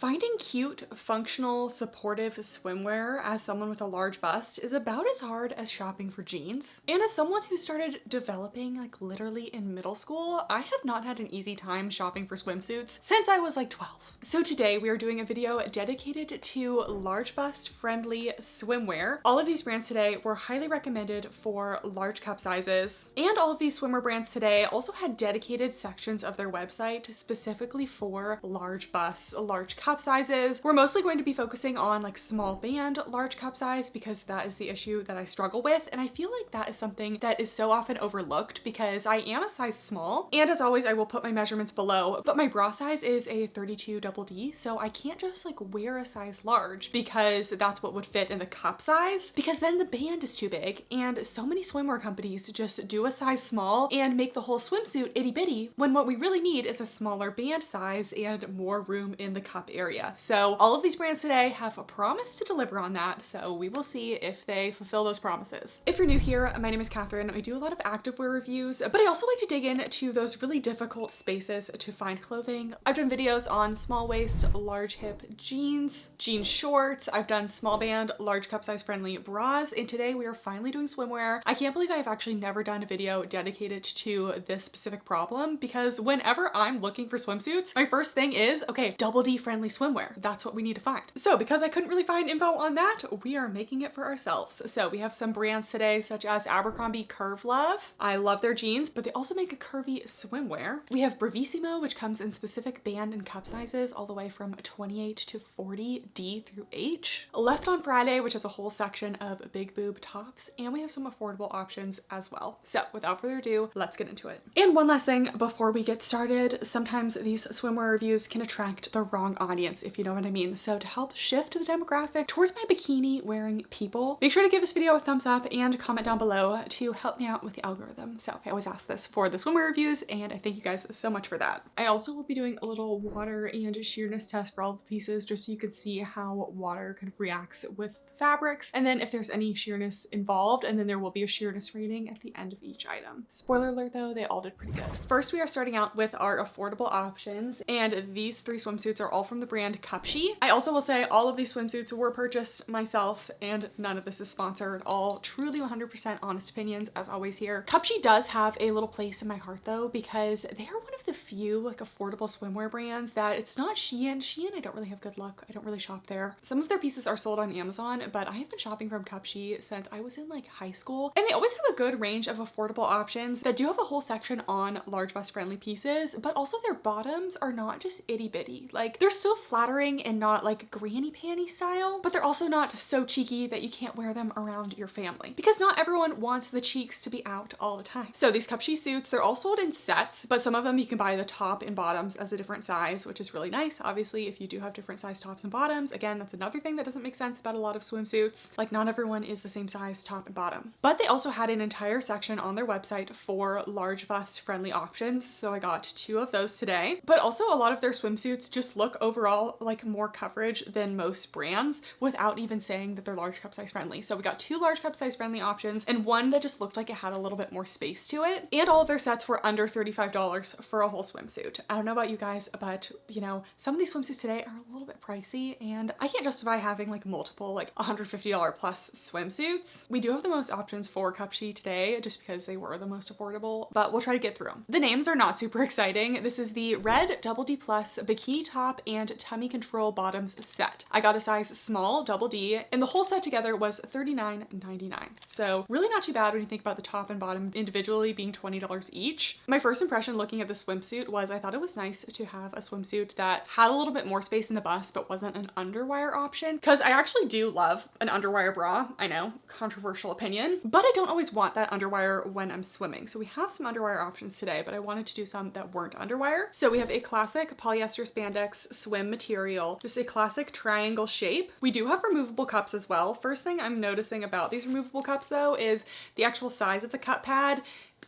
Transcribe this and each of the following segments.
Finding cute, functional, supportive swimwear as someone with a large bust is about as hard as shopping for jeans. And as someone who started developing like literally in middle school, I have not had an easy time shopping for swimsuits since I was like 12. So today we are doing a video dedicated to large bust friendly swimwear. All of these brands today were highly recommended for large cup sizes. And all of these swimwear brands today also had dedicated sections of their website specifically for large busts, large cup sizes. We're mostly going to be focusing on like small band, large cup size because that is the issue that I struggle with. And I feel like that is something that is so often overlooked because I am a size small. And as always, I will put my measurements below, but my bra size is a 32 double D. So I can't just like wear a size large because that's what would fit in the cup size because then the band is too big. And so many swimwear companies just do a size small and make the whole swimsuit itty bitty when what we really need is a smaller band size and more room in the cup area. So all of these brands today have a promise to deliver on that. So we will see if they fulfill those promises. If you're new here, my name is Catherine. I do a lot of activewear reviews, but I also like to dig into those really difficult spaces to find clothing. I've done videos on small waist, large hip jeans, jean shorts. I've done small band, large cup size friendly bras. And today we are finally doing swimwear. I can't believe I've actually never done a video dedicated to this specific problem because whenever I'm looking for swimsuits, my first thing is, okay, double D friendly swimwear. That's what we need to find. So because I couldn't really find info on that, we are making it for ourselves. So we have some brands today such as Abercrombie Curve Love. I love their jeans, but they also make a curvy swimwear. We have Bravissimo, which comes in specific band and cup sizes all the way from 28 to 40 D through H. Left on Friday, which is a whole section of big boob tops, and we have some affordable options as well. So without further ado, let's get into it. And one last thing before we get started, sometimes these swimwear reviews can attract the wrong audience, if you know what I mean. So to help shift the demographic towards my bikini wearing people, make sure to give this video a thumbs up and comment down below to help me out with the algorithm. So I always ask this for the swimwear reviews and I thank you guys so much for that. I also will be doing a little water and sheerness test for all the pieces just so you can see how water kind of reacts with fabrics and then if there's any sheerness involved, and then there will be a sheerness rating at the end of each item. Spoiler alert though, they all did pretty good. First we are starting out with our affordable options, and these three swimsuits are all from the brand Cupshe. I also will say all of these swimsuits were purchased myself and none of this is sponsored, all truly 100% honest opinions as always here. Cupshe does have a little place in my heart though because they are one of the few like affordable swimwear brands that it's not Shein. I don't really have good luck. I don't really shop there. Some of their pieces are sold on Amazon, but I have been shopping from Cupshe since I was in like high school, and they always have a good range of affordable options that do have a whole section on large bust friendly pieces, but also their bottoms are not just itty bitty. Like they're still flattering and not like granny panty style, but they're also not so cheeky that you can't wear them around your family because not everyone wants the cheeks to be out all the time. So these Cupshe suits, they're all sold in sets, but some of them you can buy the top and bottoms as a different size, which is really nice. Obviously, if you do have different size tops and bottoms, again, that's another thing that doesn't make sense about a lot of swimsuits. Like not everyone is the same size top and bottom. But they also had an entire section on their website for large bust friendly options. So I got two of those today. But also a lot of their swimsuits just look overall like more coverage than most brands without even saying that they're large cup size friendly. So we got two large cup size friendly options and one that just looked like it had a little bit more space to it. And all of their sets were under $35 for a whole swimsuit. I don't know about you guys, but you know, some of these swimsuits today are a little bit pricey and I can't justify having like multiple like $150 plus swimsuits. We do have the most options for Cupshe today just because they were the most affordable, but we'll try to get through them. The names are not super exciting. This is the red double D plus bikini top and tummy control bottoms set. I got a size small double D and the whole set together was $39.99. So really not too bad when you think about the top and bottom individually being $20 each. My first impression looking at the swimsuit was I thought it was nice to have a swimsuit that had a little bit more space in the bust but wasn't an underwire option because I actually do love an underwire bra. I know, controversial opinion, but I don't always want that underwire when I'm swimming. So we have some underwire options today, but I wanted to do some that weren't underwire. So we have a classic polyester spandex swim material, just a classic triangle shape. We do have removable cups as well. First thing I'm noticing about these removable cups though is the actual size of the cup pad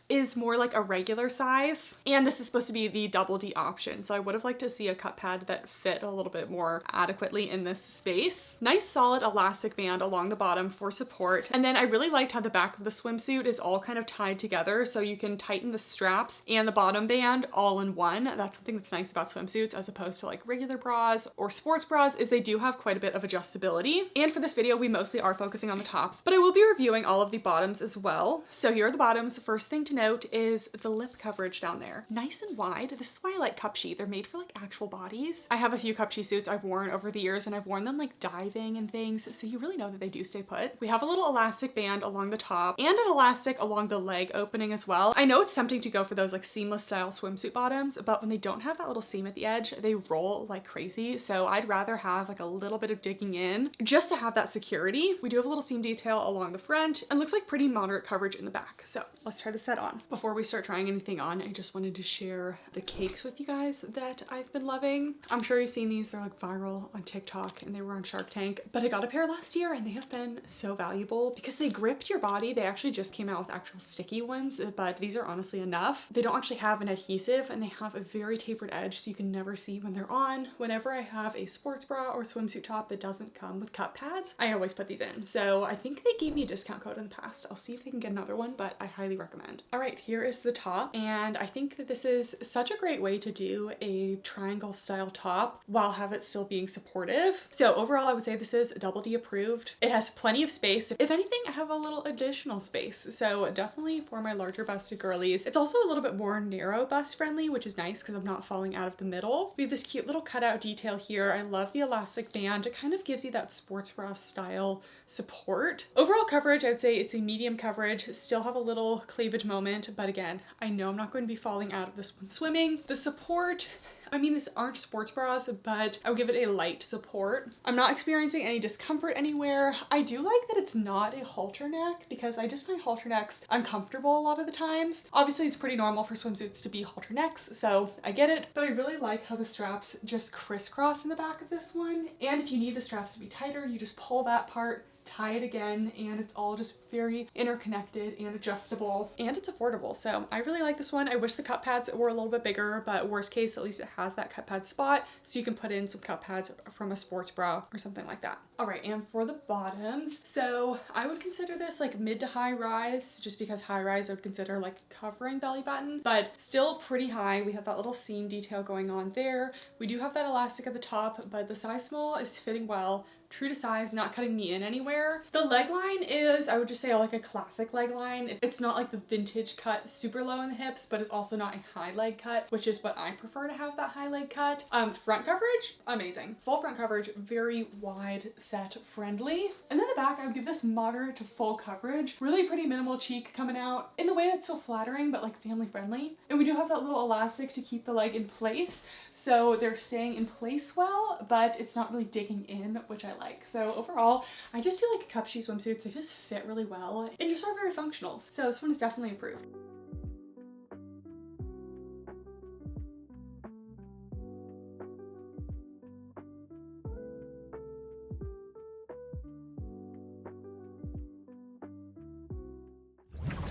is more like a regular size, and this is supposed to be the double D option, so I would have liked to see a cup pad that fit a little bit more adequately in this space. Nice solid elastic band along the bottom for support, and then I really liked how the back of the swimsuit is all kind of tied together, so you can tighten the straps and the bottom band all in one. That's something that's nice about swimsuits as opposed to like regular bras or sports bras, is they do have quite a bit of adjustability. And for this video we mostly are focusing on the tops, but I will be reviewing all of the bottoms as well. So here are the bottoms. First thing to note is the lip coverage down there. Nice and wide. This is why I like Cupshe. They're made for like actual bodies. I have a few Cupshe suits I've worn over the years, and I've worn them like diving and things, so you really know that they do stay put. We have a little elastic band along the top and an elastic along the leg opening as well. I know it's tempting to go for those like seamless style swimsuit bottoms, but when they don't have that little seam at the edge, they roll like crazy. So I'd rather have like a little bit of digging in just to have that security. We do have a little seam detail along the front and looks like pretty moderate coverage in the back. So let's try the set on. Before we start trying anything on, I just wanted to share the cakes with you guys that I've been loving. I'm sure you've seen these. They're like viral on TikTok and they were on Shark Tank, but I got a pair last year and they have been so valuable because they gripped your body. They actually just came out with actual sticky ones, but these are honestly enough. They don't actually have an adhesive and they have a very tapered edge, so you can never see when they're on. Whenever I have a sports bra or swimsuit top that doesn't come with cup pads, I always put these in. So I think they gave me a discount code in the past. I'll see if they can get another one, but I highly recommend. All right, here is the top. And I think that this is such a great way to do a triangle style top while have it still being supportive. So overall, I would say this is double D approved. It has plenty of space. If anything, I have a little additional space. So definitely for my larger busted girlies. It's also a little bit more narrow bust friendly, which is nice because I'm not falling out of the middle. We have this cute little cutout detail here. I love the elastic band. It kind of gives you that sports bra style support. Overall coverage, I would say it's a medium coverage. Still have a little cleavage moment, but again, I know I'm not going to be falling out of this one swimming. The support, I mean, these aren't sports bras, but I would give it a light support. I'm not experiencing any discomfort anywhere. I do like that it's not a halter neck because I just find halter necks uncomfortable a lot of the times. Obviously, it's pretty normal for swimsuits to be halter necks, so I get it, but I really like how the straps just crisscross in the back of this one. And if you need the straps to be tighter, you just pull that part, tie it again, and it's all just very interconnected and adjustable, and it's affordable. So I really like this one. I wish the cup pads were a little bit bigger, but worst case, at least it has that cup pad spot, so you can put in some cup pads from a sports bra or something like that. All right, and for the bottoms, so I would consider this like mid to high rise, just because high rise I would consider like covering belly button, but still pretty high. We have that little seam detail going on there. We do have that elastic at the top, but the size small is fitting well. True to size, not cutting me in anywhere. The leg line is, I would just say, like a classic leg line. It's not like the vintage cut super low in the hips, but it's also not a high leg cut, which is what I prefer to have, that high leg cut. Front coverage, amazing. Full front coverage, very wide set friendly. And then the back, I would give this moderate to full coverage. Really pretty minimal cheek coming out in the way that's still flattering, but like family friendly. And we do have that little elastic to keep the leg in place. So they're staying in place well, but it's not really digging in, which I like. So overall, I just feel like Cupshe swimsuits, they just fit really well and just are very functional. So this one is definitely improved.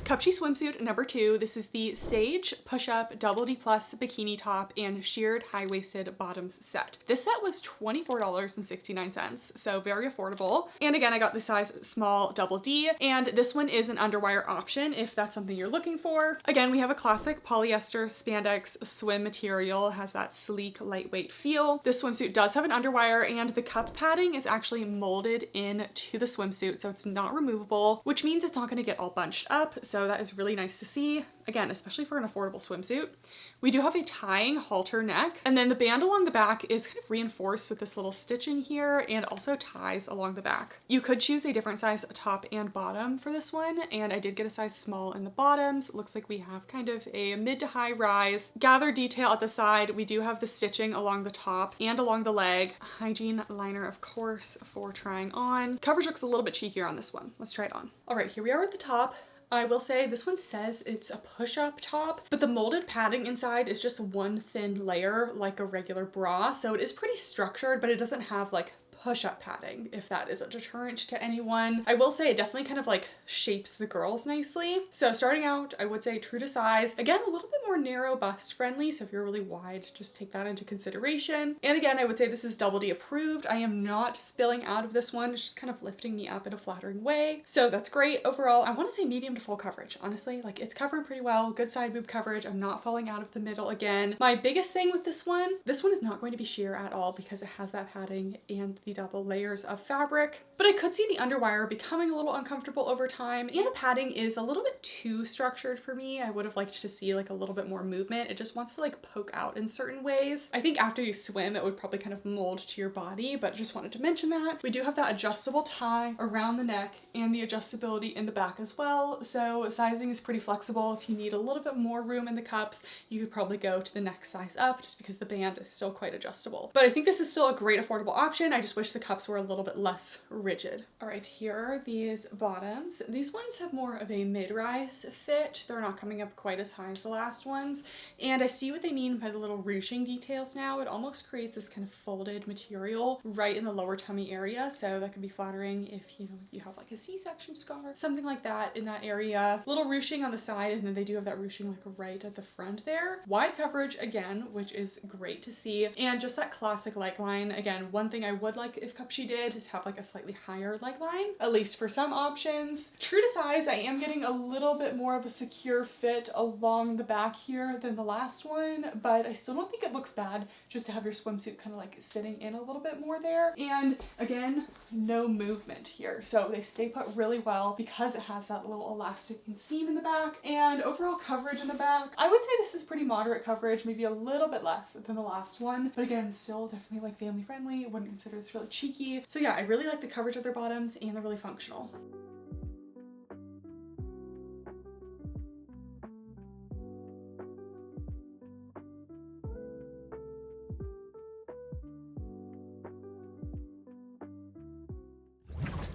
Cupshe swimsuit number 2. This is the Sage Push-Up Double D Plus Bikini Top and Sheared High-Waisted Bottoms set. This set was $24.69, so very affordable. And again, I got the size small double D, and this one is an underwire option if that's something you're looking for. Again, we have a classic polyester spandex swim material, has that sleek, lightweight feel. This swimsuit does have an underwire, and the cup padding is actually molded into the swimsuit, so it's not removable, which means it's not going to get all bunched up. So that is really nice to see. Again, especially for an affordable swimsuit. We do have a tying halter neck, and then the band along the back is kind of reinforced with this little stitching here and also ties along the back. You could choose a different size top and bottom for this one, and I did get a size small in the bottoms. It looks like we have kind of a mid to high rise gather detail at the side. We do have the stitching along the top and along the leg. Hygiene liner, of course, for trying on. Coverage looks a little bit cheekier on this one. Let's try it on. All right, here we are at the top. I will say this one says it's a push-up top, but the molded padding inside is just one thin layer like a regular bra. So it is pretty structured, but it doesn't have like push-up padding, if that is a deterrent to anyone. I will say it definitely kind of like shapes the girls nicely. So starting out, I would say true to size. Again, a little bit more narrow bust friendly, so if you're really wide, just take that into consideration. And again, I would say this is double D approved. I am not spilling out of this one. It's just kind of lifting me up in a flattering way. So that's great. Overall, I want to say medium to full coverage, honestly. Like, it's covering pretty well, good side boob coverage. I'm not falling out of the middle again. My biggest thing with this one is not going to be sheer at all because it has that padding and the double layers of fabric. But I could see the underwire becoming a little uncomfortable over time, and the padding is a little bit too structured for me. I would have liked to see like a little bit more movement. It just wants to like poke out in certain ways. I think after you swim, it would probably kind of mold to your body, but I just wanted to mention that. We do have that adjustable tie around the neck and the adjustability in the back as well. So sizing is pretty flexible. If you need a little bit more room in the cups, you could probably go to the next size up just because the band is still quite adjustable. But I think this is still a great affordable option. I just wish the cups were a little bit less rigid. All right, here are these bottoms. These ones have more of a mid-rise fit. They're not coming up quite as high as the last ones. And I see what they mean by the little ruching details now. It almost creates this kind of folded material right in the lower tummy area. So that can be flattering if you have like a C-section scar, something like that in that area. Little ruching on the side, and then they do have that ruching like right at the front there. Wide coverage again, which is great to see. And just that classic leg line. Again, one thing I would like if Cupshe did is have like a slightly higher leg line, at least for some options. True to size, I am getting a little bit more of a secure fit along the back here than the last one, but I still don't think it looks bad just to have your swimsuit kind of like sitting in a little bit more there. And again, no movement here. So they stay put really well because it has that little elastic inseam in the back. And overall coverage in the back, I would say this is pretty moderate coverage, maybe a little bit less than the last one, but again, still definitely like family friendly. I wouldn't consider this really cheeky. So yeah, I really like the coverage of their bottoms and they're really functional.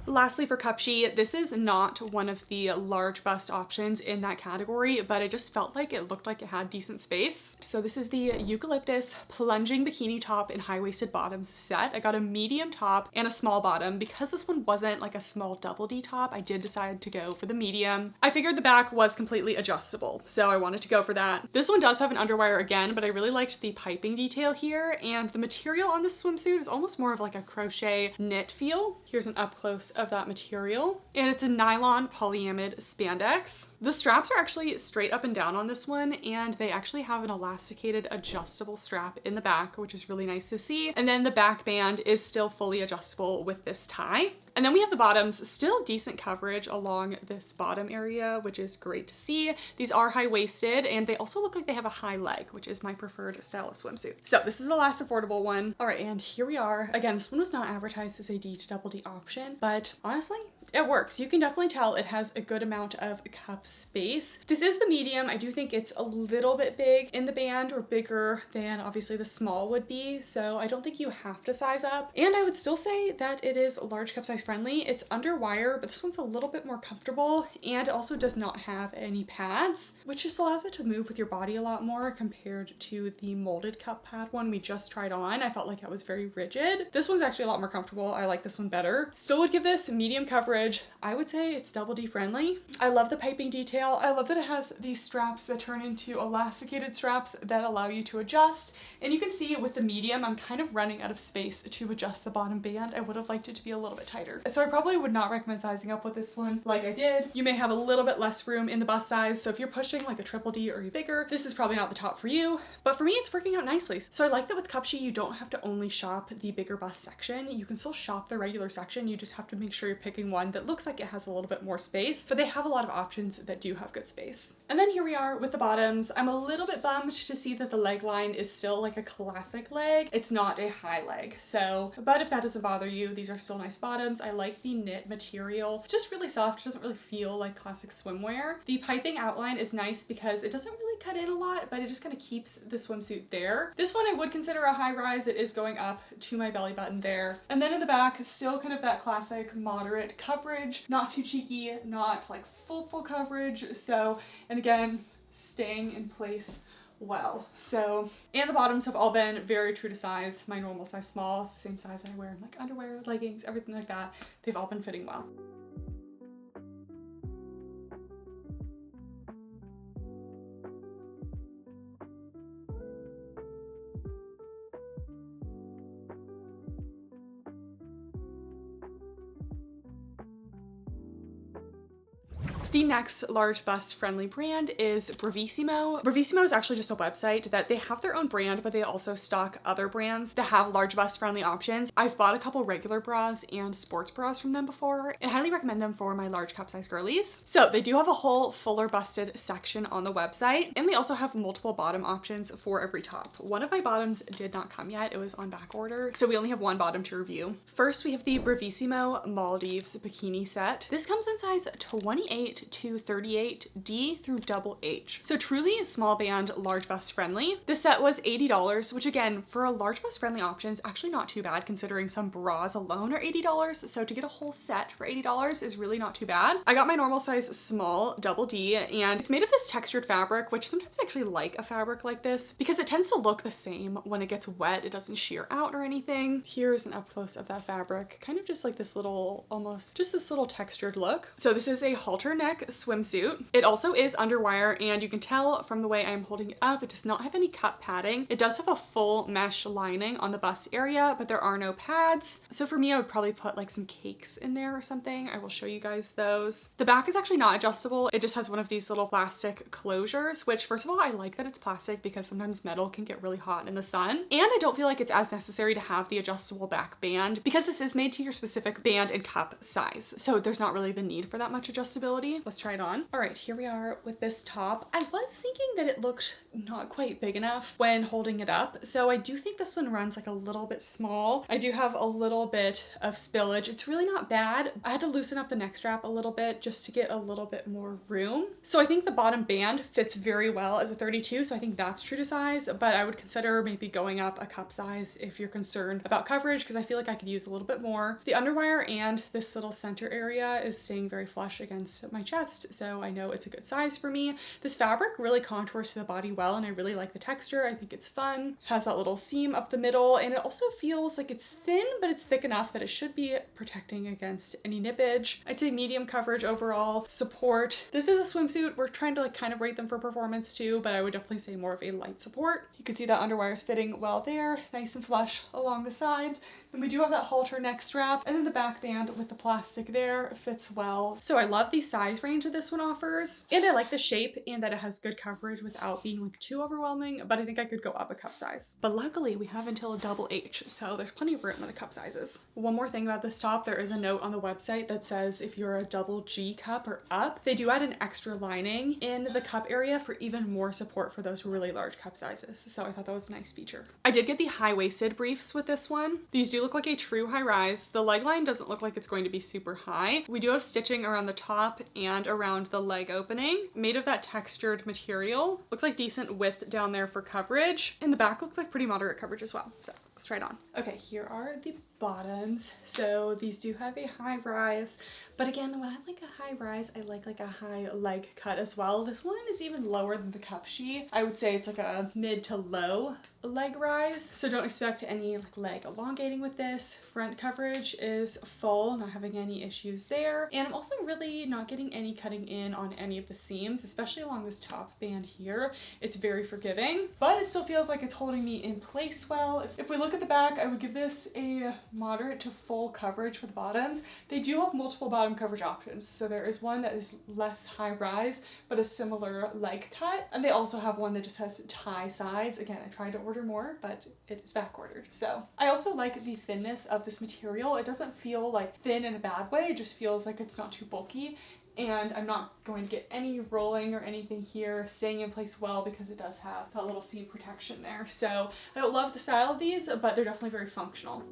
Lastly, for Cupshe, this is not one of the large bust options in that category, but I just felt like it looked like it had decent space. So this is the Eucalyptus plunging bikini top in high-waisted bottoms set. I got a medium top and a small bottom. Because this one wasn't like a small double D top, I did decide to go for the medium. I figured the back was completely adjustable, so I wanted to go for that. This one does have an underwire again, but I really liked the piping detail here, and the material on this swimsuit is almost more of like a crochet knit feel. Here's an up close of that material, and it's a nylon polyamide spandex. The straps are actually straight up and down on this one, and they actually have an elasticated adjustable strap in the back, which is really nice to see. And then the back band is still fully adjustable with this tie. And then we have the bottoms, still decent coverage along this bottom area, which is great to see. These are high-waisted, and they also look like they have a high leg, which is my preferred style of swimsuit. So this is the last affordable one. All right, and here we are. Again, this one was not advertised as a D to double D option, but honestly, it works. You can definitely tell it has a good amount of cup space. This is the medium. I do think it's a little bit big in the band, or bigger than obviously the small would be. So I don't think you have to size up. And I would still say that it is large cup size friendly. It's under wire, but this one's a little bit more comfortable, and it also does not have any pads, which just allows it to move with your body a lot more compared to the molded cup pad one we just tried on. I felt like it was very rigid. This one's actually a lot more comfortable. I like this one better. Still would give this medium coverage. I would say it's double D friendly. I love the piping detail. I love that it has these straps that turn into elasticated straps that allow you to adjust. And you can see with the medium, I'm kind of running out of space to adjust the bottom band. I would have liked it to be a little bit tighter. So I probably would not recommend sizing up with this one like I did. You may have a little bit less room in the bust size. So if you're pushing like a triple D or bigger, this is probably not the top for you. But for me, it's working out nicely. So I like that with Cupshe, you don't have to only shop the bigger bust section. You can still shop the regular section. You just have to make sure you're picking one that looks like it has a little bit more space, but they have a lot of options that do have good space. And then here we are with the bottoms. I'm a little bit bummed to see that the leg line is still like a classic leg. It's not a high leg. So, but if that doesn't bother you, these are still nice bottoms. I like the knit material, just really soft. It doesn't really feel like classic swimwear. The piping outline is nice because it doesn't really cut in a lot, but it just kind of keeps the swimsuit there. This one I would consider a high rise. It is going up to my belly button there. And then in the back, still kind of that classic moderate coverage. Not too cheeky, not like full coverage. So, and again, staying in place well. So, and the bottoms have all been very true to size. My normal size small is the same size I wear in like underwear, leggings, everything like that. They've all been fitting well. The next large bust friendly brand is Bravissimo. Bravissimo is actually just a website that they have their own brand, but they also stock other brands that have large bust friendly options. I've bought a couple regular bras and sports bras from them before and highly recommend them for my large cup size girlies. So they do have a whole fuller busted section on the website, and they also have multiple bottom options for every top. One of my bottoms did not come yet. It was on back order, so we only have one bottom to review. First, we have the Bravissimo Maldives bikini set. This comes in size 28 to 38D through double H. So truly small band, large bust friendly. This set was $80, which again, for a large bust friendly option is actually not too bad considering some bras alone are $80. So to get a whole set for $80 is really not too bad. I got my normal size small, double D, and it's made of this textured fabric, which sometimes I actually like a fabric like this because it tends to look the same when it gets wet. It doesn't shear out or anything. Here's an up close of that fabric, kind of just like this little, almost just this little textured look. So this is a halter neck swimsuit. It also is underwire, and you can tell from the way I'm holding it up, it does not have any cup padding. It does have a full mesh lining on the bust area, but there are no pads. So for me, I would probably put like some cakes in there or something. I will show you guys those. The back is actually not adjustable. It just has one of these little plastic closures, which first of all, I like that it's plastic because sometimes metal can get really hot in the sun. And I don't feel like it's as necessary to have the adjustable back band because this is made to your specific band and cup size. So there's not really the need for that much adjustability. Let's try it on. All right, here we are with this top. I was thinking that it looked not quite big enough when holding it up. So I do think this one runs like a little bit small. I do have a little bit of spillage. It's really not bad. I had to loosen up the neck strap a little bit just to get a little bit more room. So I think the bottom band fits very well as a 32. So I think that's true to size, but I would consider maybe going up a cup size if you're concerned about coverage because I feel like I could use a little bit more. The underwire and this little center area is staying very flush against my chest, so I know it's a good size for me. This fabric really contours to the body well, and I really like the texture. I think it's fun. Has that little seam up the middle, and it also feels like it's thin, but it's thick enough that it should be protecting against any nippage. I'd say medium coverage overall. Support. This is a swimsuit. We're trying to like kind of rate them for performance too, but I would definitely say more of a light support. You can see that underwire is fitting well there, nice and flush along the sides. Then we do have that halter neck strap, and then the back band with the plastic there fits well. So I love the size range that this one offers, and I like the shape and that it has good coverage without being like too overwhelming, but I think I could go up a cup size. But luckily we have until a double H, so there's plenty of room in the cup sizes. One more thing about this top, there is a note on the website that says if you're a double G cup or up, they do add an extra lining in the cup area for even more support for those really large cup sizes. So I thought that was a nice feature. I did get the high-waisted briefs with this one. These do look like a true high rise. The leg line doesn't look like it's going to be super high. We do have stitching around the top and around the leg opening, made of that textured material. Looks like decent width down there for coverage. And the back looks like pretty moderate coverage as well. So let's try it on. Okay, here are the bottoms. So these do have a high rise, but again, when I like a high rise, I like a high leg cut as well. This one is even lower than the Cupshe. I would say it's like a mid to low leg rise, so don't expect any like leg elongating with this. Front coverage is full, not having any issues there, and I'm also really not getting any cutting in on any of the seams, especially along this top band here. It's very forgiving, but it still feels like it's holding me in place well. If we look at the back, I would give this a moderate to full coverage for the bottoms. They do have multiple bottom coverage options, so there is one that is less high rise but a similar leg cut, and they also have one that just has tie sides. Again, I tried to order more, but it is back ordered. So I also like the thinness of this material. It doesn't feel like thin in a bad way, it just feels like it's not too bulky, and I'm not going to get any rolling or anything here, staying in place well because it does have that little seam protection there. So I don't love the style of these, but they're definitely very functional.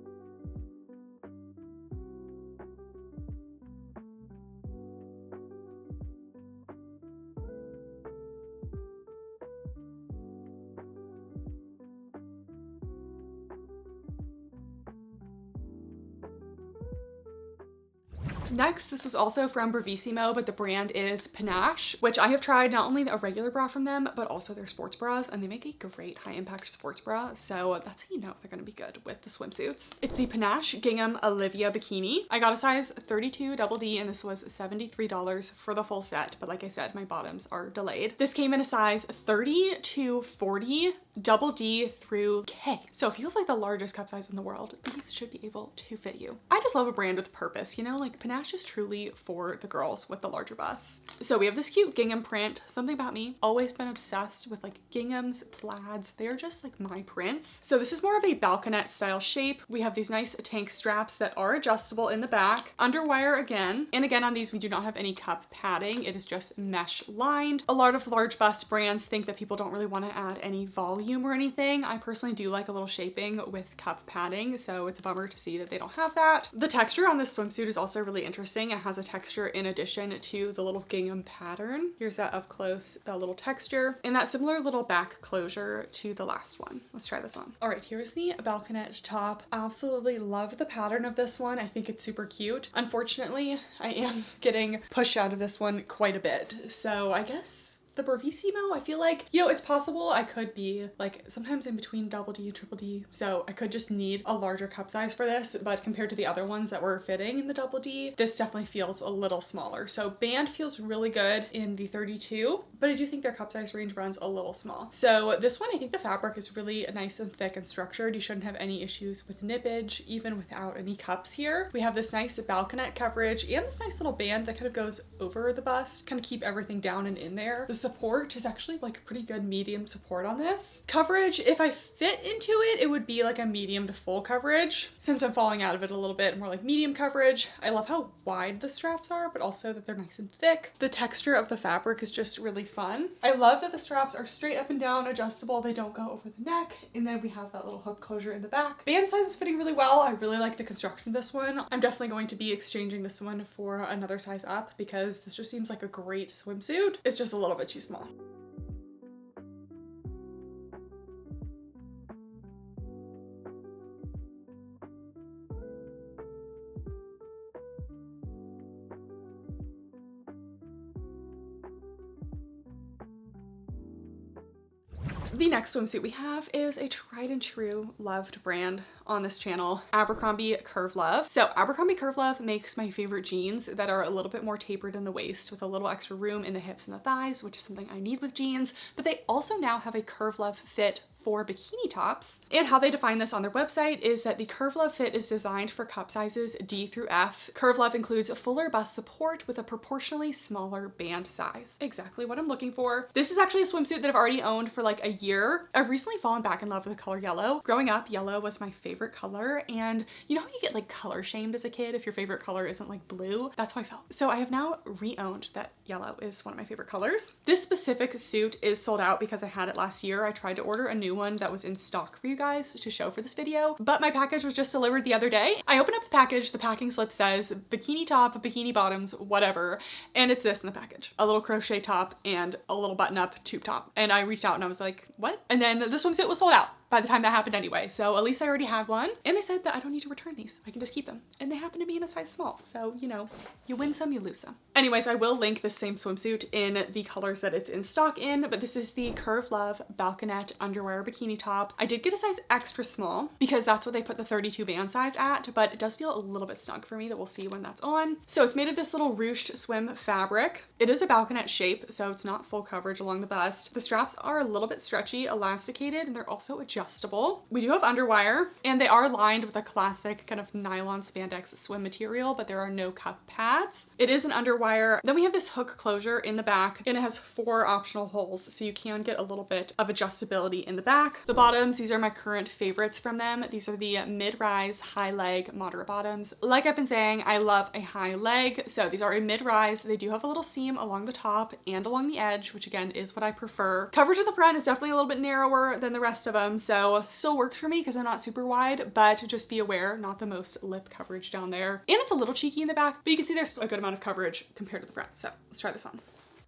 Next, this is also from Bravissimo, but the brand is Panache, which I have tried not only a regular bra from them, but also their sports bras, and they make a great high impact sports bra. So that's how you know they're gonna be good with the swimsuits. It's the Panache Gingham Olivia Bikini. I got a size 32 double D, and this was $73 for the full set. But like I said, my bottoms are delayed. This came in a size 30 to 40 double D through K. So if you have like the largest cup size in the world, these should be able to fit you. I just love a brand with purpose, you know, like Panache is truly for the girls with the larger busts. So we have this cute gingham print. Something about me, always been obsessed with like ginghams, plaids. They're just like my prints. So this is more of a balconette style shape. We have these nice tank straps that are adjustable in the back. Underwire again. And again, on these, we do not have any cup padding. It is just mesh lined. A lot of large bust brands think that people don't really want to add any volume or anything. I personally do like a little shaping with cup padding, so it's a bummer to see that they don't have that. The texture on this swimsuit is also really interesting. It has a texture in addition to the little gingham pattern. Here's that up close, that little texture, and that similar little back closure to the last one. Let's try this on. All right, here's the balconette top. Absolutely love the pattern of this one. I think it's super cute. Unfortunately, I am getting pushed out of this one quite a bit, so I guess the Bravissimo, I feel like, you know, it's possible I could be like sometimes in between double D and triple D, so I could just need a larger cup size for this, but compared to the other ones that were fitting in the double D, this definitely feels a little smaller. So band feels really good in the 32, but I do think their cup size range runs a little small. So this one, I think the fabric is really nice and thick and structured. You shouldn't have any issues with nippage, even without any cups here. We have this nice balconette coverage and this nice little band that kind of goes over the bust, kind of keep everything down and in there. The support is actually like pretty good medium support on this. Coverage, if I fit into it, it would be like a medium to full coverage. Since I'm falling out of it a little bit, more like medium coverage. I love how wide the straps are, but also that they're nice and thick. The texture of the fabric is just really fun. I love that the straps are straight up and down adjustable. They don't go over the neck. And then we have that little hook closure in the back. Band size is fitting really well. I really like the construction of this one. I'm definitely going to be exchanging this one for another size up because this just seems like a great swimsuit. It's just a little bit too small. The next swimsuit we have is a tried and true loved brand on this channel, Abercrombie Curve Love. So Abercrombie Curve Love makes my favorite jeans that are a little bit more tapered in the waist with a little extra room in the hips and the thighs, which is something I need with jeans, but they also now have a Curve Love fit for bikini tops. And how they define this on their website is that the Curve Love fit is designed for cup sizes D through F. Curve Love includes fuller bust support with a proportionally smaller band size. Exactly what I'm looking for. This is actually a swimsuit that I've already owned for like a year. I've recently fallen back in love with the color yellow. Growing up, yellow was my favorite color, and you know how you get like color shamed as a kid if your favorite color isn't like blue? That's how I felt. So I have now re-owned that yellow is one of my favorite colors. This specific suit is sold out because I had it last year. I tried to order a new one that was in stock for you guys to show for this video, but my package was just delivered the other day. I opened up the package, the packing slip says bikini top, bikini bottoms, whatever, and it's this in the package. A little crochet top and a little button up tube top. And I reached out and I was like, what? And then the swimsuit was sold out by the time that happened anyway. So at least I already had one. And they said that I don't need to return these. I can just keep them. And they happen to be in a size small. So, you know, you win some, you lose some. Anyways, I will link this same swimsuit in the colors that it's in stock in, but this is the Curve Love balconette underwear bikini top. I did get a size extra small because that's what they put the 32 band size at, but it does feel a little bit snug for me that we'll see when that's on. So it's made of this little ruched swim fabric. It is a balconette shape, so it's not full coverage along the bust. The straps are a little bit stretchy, elasticated, and they're also adjustable. We do have underwire, and they are lined with a classic kind of nylon spandex swim material, but there are no cup pads. It is an underwire. Then we have this hook closure in the back, and it has 4 optional holes, so you can get a little bit of adjustability in the back. The bottoms, these are my current favorites from them. These are the mid-rise, high leg, moderate bottoms. Like I've been saying, I love a high leg, so these are a mid-rise. They do have a little seam along the top and along the edge, which again is what I prefer. Coverage at the front is definitely a little bit narrower than the rest of them, so still works for me because I'm not super wide, but just be aware, not the most lip coverage down there. And it's a little cheeky in the back, but you can see there's a good amount of coverage compared to the front. So let's try this on.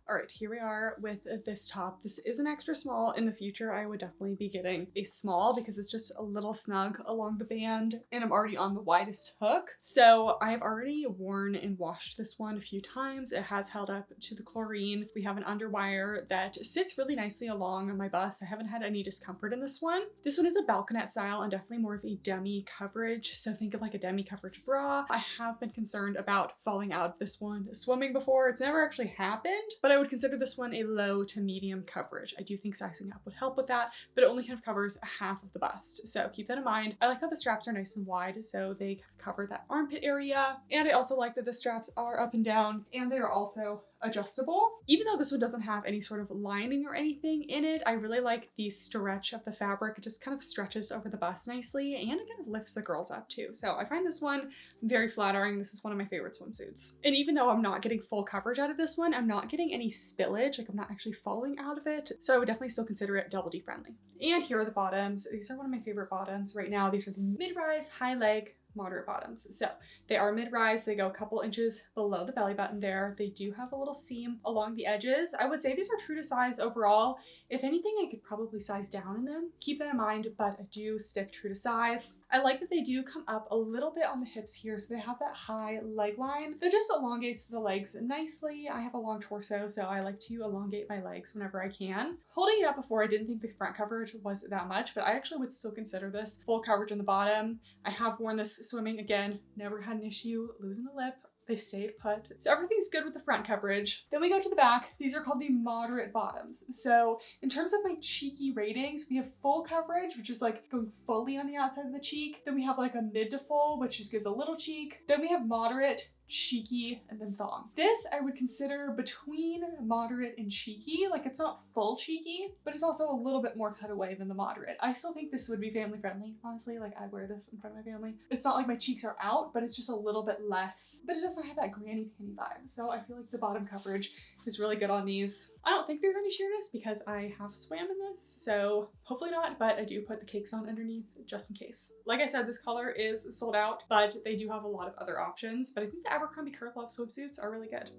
All right, here we are with this top. This is an extra small. In the future, I would definitely be getting a small because it's just a little snug along the band and I'm already on the widest hook. So I've already worn and washed this one a few times. It has held up to the chlorine. We have an underwire that sits really nicely along my bust. I haven't had any discomfort in this one. This one is a balconette style and definitely more of a demi coverage. So think of like a demi coverage bra. I have been concerned about falling out of this one swimming before. It's never actually happened, but I would consider this one a low to medium coverage. I do think sizing up would help with that, but it only kind of covers half of the bust. So keep that in mind. I like how the straps are nice and wide, so they kind of cover that armpit area. And I also like that the straps are up and down and they are also adjustable. Even though this one doesn't have any sort of lining or anything in it, I really like the stretch of the fabric. It just kind of stretches over the bust nicely and it kind of lifts the girls up too. So I find this one very flattering. This is one of my favorite swimsuits. And even though I'm not getting full coverage out of this one, I'm not getting any spillage, like I'm not actually falling out of it. So I would definitely still consider it double D friendly. And here are the bottoms. These are one of my favorite bottoms right now. These are the mid-rise, high leg, moderate bottoms. So they are mid-rise. They go a couple inches below the belly button there. They do have a little seam along the edges. I would say these are true to size overall. If anything, I could probably size down in them. Keep that in mind, but I do stick true to size. I like that they do come up a little bit on the hips here. So they have that high leg line that just elongates the legs nicely. I have a long torso, so I like to elongate my legs whenever I can. Holding it up before, I didn't think the front coverage was that much, but I actually would still consider this full coverage on the bottom. I have worn this swimming again, never had an issue losing a lip. They stayed put. So everything's good with the front coverage. Then we go to the back. These are called the moderate bottoms. So in terms of my cheeky ratings, we have full coverage, which is like going fully on the outside of the cheek. Then we have like a mid to full, which just gives a little cheek. Then we have moderate, cheeky, and then thong. This I would consider between moderate and cheeky. Like it's not full cheeky, but it's also a little bit more cutaway than the moderate. I still think this would be family friendly, honestly. Like I'd wear this in front of my family. It's not like my cheeks are out, but it's just a little bit less, but it doesn't have that granny panty vibe. So I feel like the bottom coverage is really good on these. I don't think there's any sheerness because I have swam in this, so hopefully not, but I do put the cakes on underneath just in case. Like I said, this color is sold out, but they do have a lot of other options, but I think the Abercrombie Curve Love swimsuits are really good.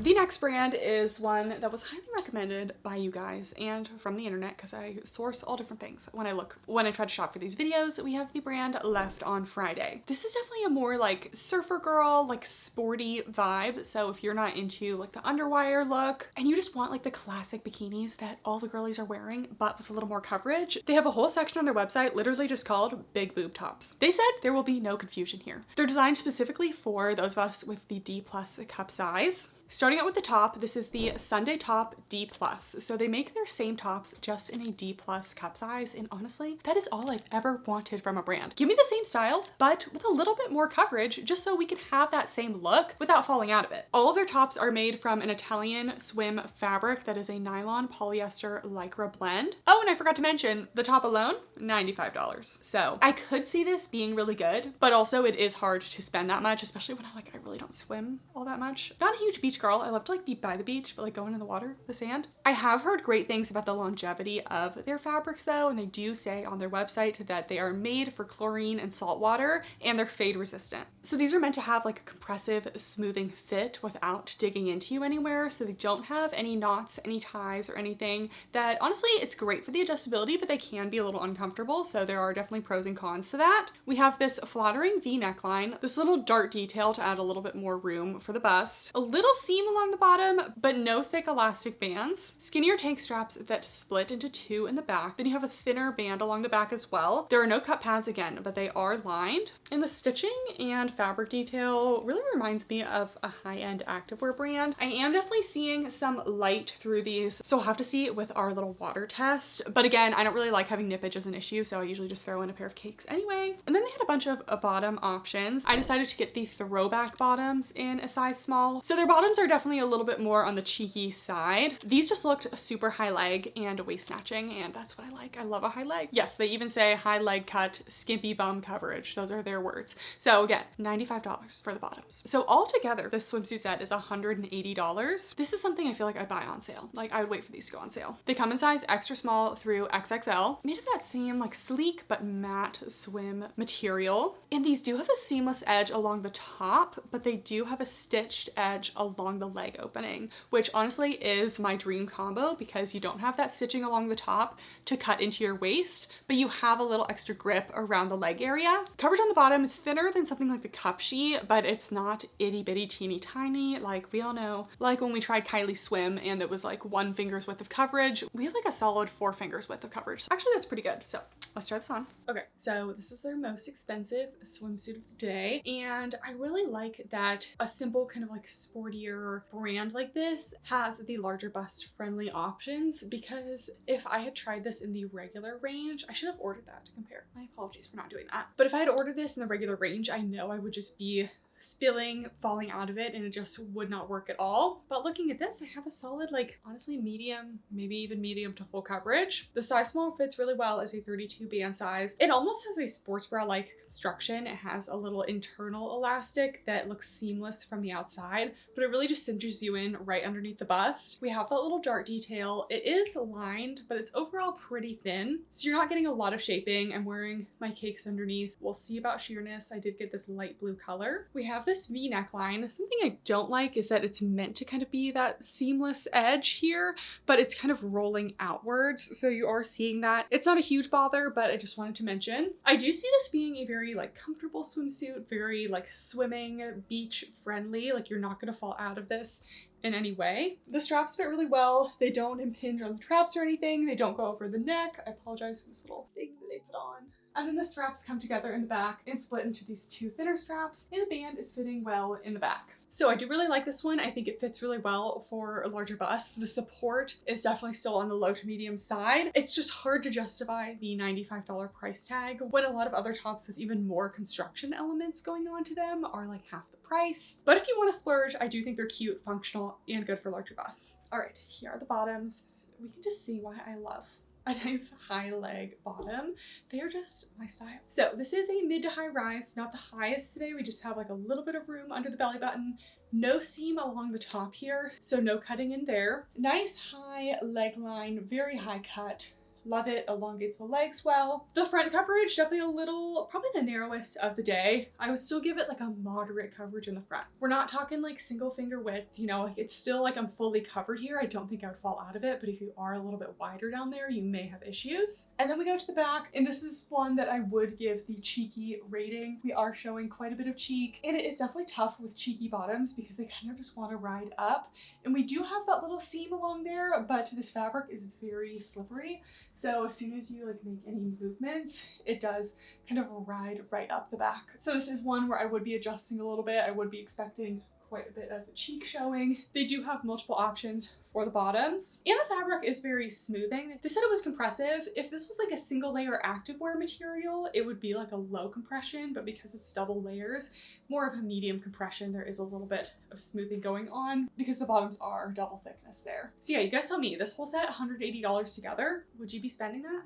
The next brand is one that was highly recommended by you guys and from the internet because I source all different things when I try to shop for these videos. We have the brand Left on Friday. This is definitely a more like surfer girl, like sporty vibe. So if you're not into like the underwire look and you just want like the classic bikinis that all the girlies are wearing, but with a little more coverage, they have a whole section on their website literally just called Big Boob Tops. They said there will be no confusion here. They're designed specifically for those of us with the D+ cup size. Starting out with the top, this is the Sunday Top D+. So they make their same tops just in a D+ cup size. And honestly, that is all I've ever wanted from a brand. Give me the same styles, but with a little bit more coverage, just so we can have that same look without falling out of it. All of their tops are made from an Italian swim fabric that is a nylon polyester lycra blend. Oh, and I forgot to mention, the top alone, $95. So I could see this being really good, but also it is hard to spend that much, especially when I really don't swim all that much. Not a huge beach girl. I love to like be by the beach, but like going in the water, the sand. I have heard great things about the longevity of their fabrics though, and they do say on their website that they are made for chlorine and salt water and they're fade resistant. So these are meant to have like a compressive, smoothing fit without digging into you anywhere. So they don't have any knots, any ties or anything that honestly, it's great for the adjustability, but they can be a little uncomfortable. So there are definitely pros and cons to that. We have this flattering V neckline, this little dart detail to add a little bit more room for the bust, a little seam along the bottom, but no thick elastic bands, skinnier tank straps that split into two in the back. Then you have a thinner band along the back as well. There are no cut pads again, but they are lined. And the stitching and fabric detail really reminds me of a high-end activewear brand. I am definitely seeing some light through these, so we'll have to see with our little water test. But again, I don't really like having nippage as an issue, so I usually just throw in a pair of cakes anyway. And then they had a bunch of bottom options. I decided to get the throwback bottoms in a size small. So their bottoms are definitely a little bit more on the cheeky side. These just looked super high leg and waist snatching, and that's what I like. I love a high leg. Yes, they even say high leg cut, skimpy bum coverage. Those are their words. So again, $95 for the bottoms. So altogether, this swimsuit set is $180. This is something I feel like I'd buy on sale. Like, I would wait for these to go on sale. They come in size extra small through XXL, made of that same like sleek but matte swim material. And these do have a seamless edge along the top, but they do have a stitched edge along the leg opening, which honestly is my dream combo because you don't have that stitching along the top to cut into your waist, but you have a little extra grip around the leg area. Coverage on the bottom is thinner than something like the Cupshe, but it's not itty bitty teeny tiny like we all know. Like when we tried Kylie Swim and it was like 1 finger's width of coverage, we have like a solid 4 fingers width of coverage. Actually, that's pretty good. So let's try this on. Okay, so this is their most expensive swimsuit of the day, and I really like that a simple kind of like sportier brand like this has the larger bust friendly options, because if I had tried this in the regular range, I should have ordered that to compare. My apologies for not doing that. But if I had ordered this in the regular range, I know I would just be spilling, falling out of it, and it just would not work at all. But looking at this, I have a solid, like, honestly medium, maybe even medium to full coverage. The size small fits really well as a 32 band size. It almost has a sports bra like construction. It has a little internal elastic that looks seamless from the outside, but it really just cinches you in right underneath the bust. We have that little dart detail. It is lined, but it's overall pretty thin, so you're not getting a lot of shaping. I'm wearing my cakes underneath. We'll see about sheerness. I did get this light blue color. We have this V neckline. Something I don't like is that it's meant to kind of be that seamless edge here, but it's kind of rolling outwards, so you are seeing that. It's not a huge bother, but I just wanted to mention. I do see this being a very like comfortable swimsuit, very like swimming, beach friendly. Like, you're not gonna fall out of this in any way. The straps fit really well. They don't impinge on the traps or anything. They don't go over the neck. I apologize for this little thing that they put on. And then the straps come together in the back and split into these 2 thinner straps, and the band is fitting well in the back. So I do really like this one. I think it fits really well for a larger bust. The support is definitely still on the low to medium side. It's just hard to justify the $95 price tag when a lot of other tops with even more construction elements going on to them are like half the price. But if you want to splurge, I do think they're cute, functional, and good for larger busts. All right, here are the bottoms. So we can just see why I love a nice high leg bottom. They are just my style. So this is a mid to high rise, not the highest today. We just have like a little bit of room under the belly button. No seam along the top here, so no cutting in there. Nice high leg line, very high cut. Love it, elongates the legs well. The front coverage, definitely a little, probably the narrowest of the day. I would still give it like a moderate coverage in the front. We're not talking like single finger width, you know, like it's still like I'm fully covered here. I don't think I would fall out of it, but if you are a little bit wider down there, you may have issues. And then we go to the back, and this is one that I would give the cheeky rating. We are showing quite a bit of cheek, and it is definitely tough with cheeky bottoms because they kind of just want to ride up. And we do have that little seam along there, but this fabric is very slippery. So as soon as you like make any movements, it does kind of ride right up the back. So this is one where I would be adjusting a little bit. I would be expecting quite a bit of cheek showing. They do have multiple options for the bottoms, and the fabric is very smoothing. They said it was compressive. If this was like a single layer activewear material, it would be like a low compression, but because it's double layers, more of a medium compression. There is a little bit of smoothing going on because the bottoms are double thickness there. So yeah, you guys tell me, this whole set, $180 together. Would you be spending that?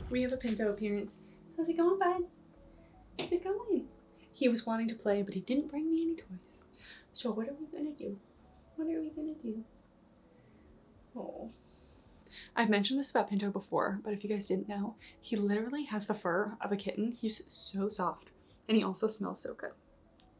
We have a Pinto appearance. How's it going, bud? How's it going? He was wanting to play, but he didn't bring me any toys. So what are we gonna do? What are we gonna do? Oh. I've mentioned this about Pinto before, but if you guys didn't know, he literally has the fur of a kitten. He's so soft, and he also smells so good.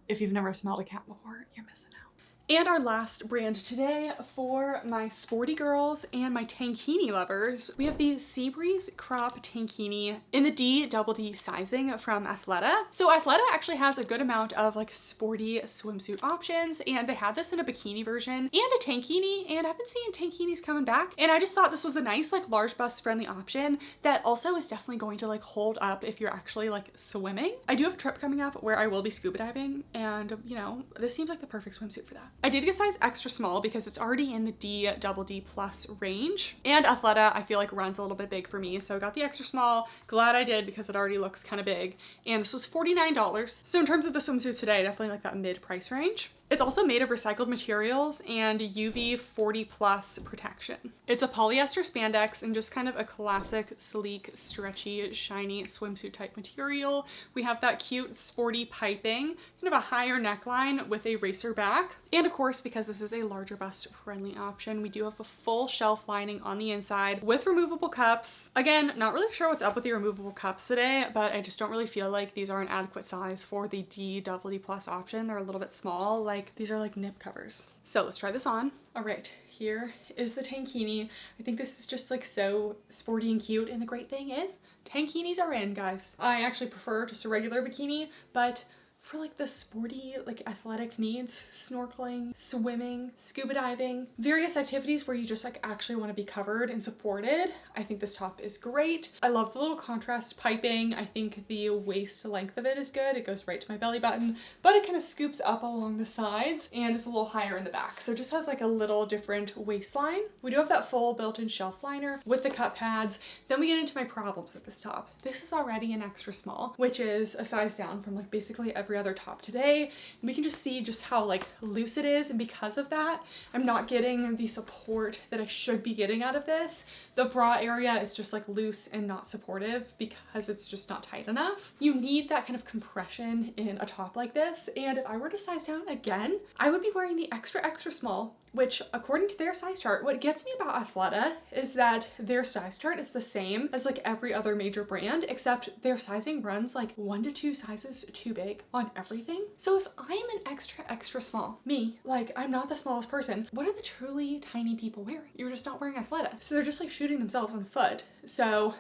If you've never smelled a cat before, you're missing out. And our last brand today for my sporty girls and my tankini lovers, we have the Seabreeze Crop Tankini in the D sizing from Athleta. So Athleta actually has a good amount of like sporty swimsuit options, and they had this in a bikini version and a tankini, and I've been seeing tankinis coming back, and I just thought this was a nice like large bust friendly option that also is definitely going to like hold up if you're actually like swimming. I do have a trip coming up where I will be scuba diving, and you know, this seems like the perfect swimsuit for that. I did get size extra small because it's already in the D plus range, and Athleta I feel like runs a little bit big for me, so I got the extra small. Glad I did because it already looks kind of big, and this was $49. So in terms of the swimsuits today, definitely like that mid price range. It's also made of recycled materials and UV 40+ protection. It's a polyester spandex and just kind of a classic, sleek, stretchy, shiny swimsuit type material. We have that cute sporty piping, kind of a higher neckline with a racer back. And of course, because this is a larger bust friendly option, we do have a full shelf lining on the inside with removable cups. Again, not really sure what's up with the removable cups today, but I just don't really feel like these are an adequate size for the D plus option. They're a little bit small, like these are like nip covers. So let's try this on. All right, here is the tankini. I think this is just like so sporty and cute, and the great thing is tankinis are in, guys. I actually prefer just a regular bikini, but for like the sporty, like athletic needs, snorkeling, swimming, scuba diving, various activities where you just like actually want to be covered and supported, I think this top is great. I love the little contrast piping. I think the waist length of it is good. It goes right to my belly button, but it kind of scoops up along the sides and it's a little higher in the back. So it just has like a little different waistline. We do have that full built-in shelf liner with the cup pads. Then we get into my problems with this top. This is already an extra small, which is a size down from like basically every other top today. And we can just see just how like loose it is, and because of that I'm not getting the support that I should be getting out of this. The bra area is just like loose and not supportive because it's just not tight enough. You need that kind of compression in a top like this, and if I were to size down again, I would be wearing the extra small, which according to their size chart, what gets me about Athleta is that their size chart is the same as like every other major brand, except their sizing runs like 1 to 2 sizes too big on everything. So if I'm an extra small, me, like I'm not the smallest person, what are the truly tiny people wearing? You're just not wearing Athleta. So they're just like shooting themselves in the foot. So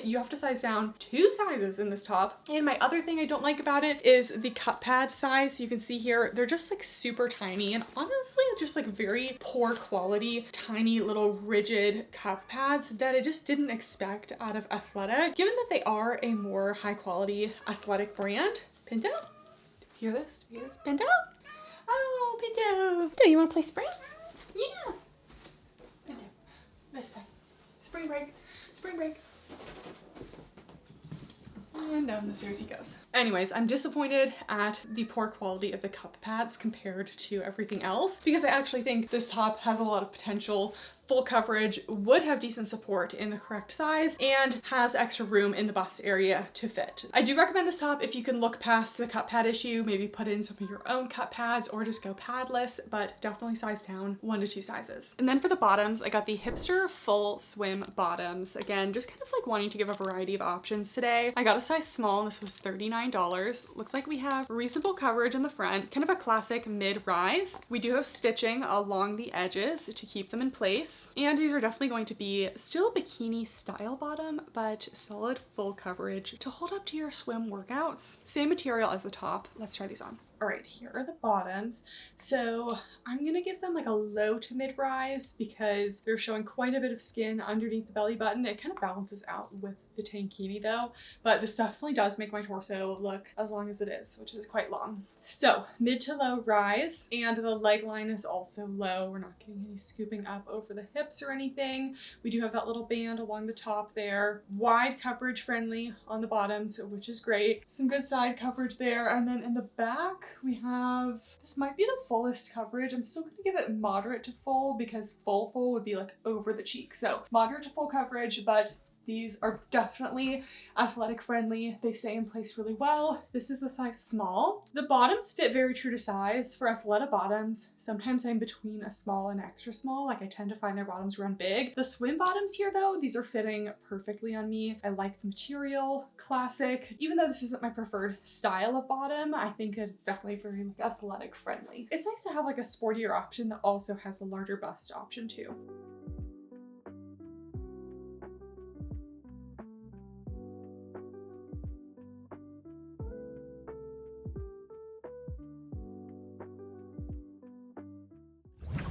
you have to size down 2 sizes in this top. And my other thing I don't like about it is the cup pad size. You can see here, they're just like super tiny, and honestly, just like very poor quality, tiny little rigid cup pads that I just didn't expect out of Athleta, given that they are a more high quality athletic brand. Pinto? Hear this? Hear this? Pinto? Oh, Pinto. Do you want to play sprints? Yeah. Pinto. This way. Spring break. Spring break. And down the stairs he goes. Anyways, I'm disappointed at the poor quality of the cup pads compared to everything else, because I actually think this top has a lot of potential. Full coverage, would have decent support in the correct size, and has extra room in the bust area to fit. I do recommend this top if you can look past the cup pad issue, maybe put in some of your own cup pads or just go padless, but definitely size down 1 to 2 sizes. And then for the bottoms, I got the hipster full swim bottoms. Again, just kind of like wanting to give a variety of options today. I got a size small and this was $39. Looks like we have reasonable coverage in the front, kind of a classic mid-rise. We do have stitching along the edges to keep them in place. And these are definitely going to be still bikini style bottom, but solid full coverage to hold up to your swim workouts. Same material as the top. Let's try these on. All right, here are the bottoms. So I'm gonna give them like a low to mid rise because they're showing quite a bit of skin underneath the belly button. It kind of balances out with the tankini though, but this definitely does make my torso look as long as it is, which is quite long. So mid to low rise, and the leg line is also low. We're not getting any scooping up over the hips or anything. We do have that little band along the top there. Wide coverage friendly on the bottoms, which is great. Some good side coverage there. And then in the back, we have, this might be the fullest coverage. I'm still gonna give it moderate to full because full would be like over the cheek. So moderate to full coverage, but These are definitely athletic friendly. They stay in place really well. This is the size small. The bottoms fit very true to size. For Athleta bottoms, sometimes I'm between a small and extra small. Like I tend to find their bottoms run big. The swim bottoms here though, these are fitting perfectly on me. I like the material, classic. Even though this isn't my preferred style of bottom, I think it's definitely very like athletic friendly. It's nice to have like a sportier option that also has a larger bust option too.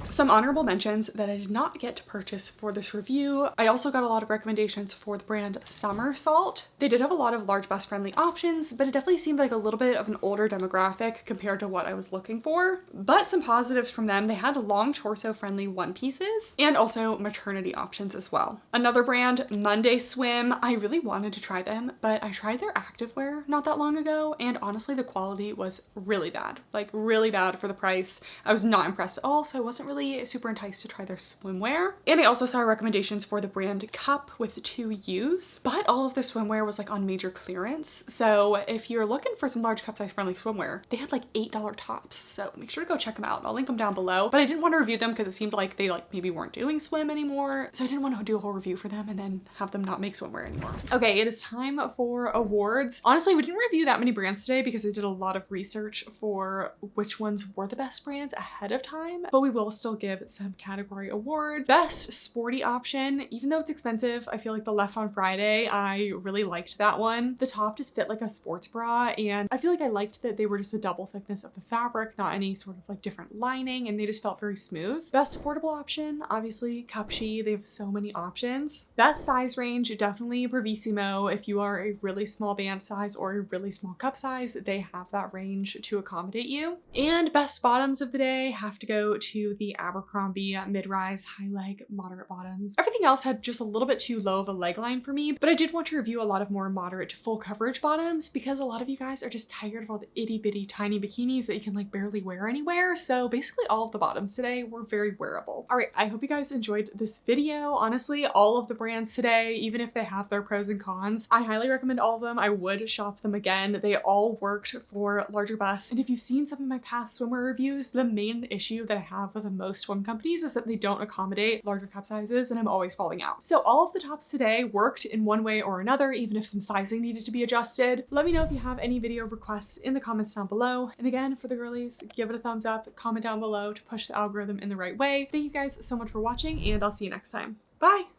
Some honorable mentions that I did not get to purchase for this review. I also got a lot of recommendations for the brand Somersault. They did have a lot of large bust friendly options, but it definitely seemed like a little bit of an older demographic compared to what I was looking for. But some positives from them, they had long torso friendly one pieces and also maternity options as well. Another brand, Monday Swim, I really wanted to try them, but I tried their activewear not that long ago, and honestly the quality was really bad, like really bad for the price. I was not impressed at all, so I wasn't really super enticed to try their swimwear. And I also saw recommendations for the brand Cup with 2 U's, but all of the swimwear was like on major clearance. So if you're looking for some large cup size friendly swimwear, they had like $8 tops. So make sure to go check them out. I'll link them down below, but I didn't want to review them because it seemed like they like maybe weren't doing swim anymore. So I didn't want to do a whole review for them and then have them not make swimwear anymore. Okay, it is time for awards. Honestly, we didn't review that many brands today because I did a lot of research for which ones were the best brands ahead of time, but we will still give some category awards. Best sporty option, even though it's expensive, I feel like the Left on Friday, I really liked that one. The top just fit like a sports bra, and I feel like I liked that they were just a double thickness of the fabric, not any sort of like different lining, and they just felt very smooth. Best affordable option, obviously Cupshe. They have so many options. Best size range, definitely Bravissimo. If you are a really small band size or a really small cup size, they have that range to accommodate you. And best bottoms of the day have to go to the Abercrombie mid-rise high leg moderate bottoms. Everything else had just a little bit too low of a leg line for me, but I did want to review a lot of more moderate to full coverage bottoms because a lot of you guys are just tired of all the itty bitty tiny bikinis that you can like barely wear anywhere. So basically all of the bottoms today were very wearable. All right, I hope you guys enjoyed this video. Honestly, all of the brands today, even if they have their pros and cons, I highly recommend all of them. I would shop them again. They all worked for larger busts. And if you've seen some of my past swimwear reviews, the main issue that I have with most swim companies is that they don't accommodate larger cup sizes, and I'm always falling out. So all of the tops today worked in one way or another, even if some sizing needed to be adjusted. Let me know if you have any video requests in the comments down below. And again, for the girlies, give it a thumbs up, comment down below to push the algorithm in the right way. Thank you guys so much for watching, and I'll see you next time. Bye!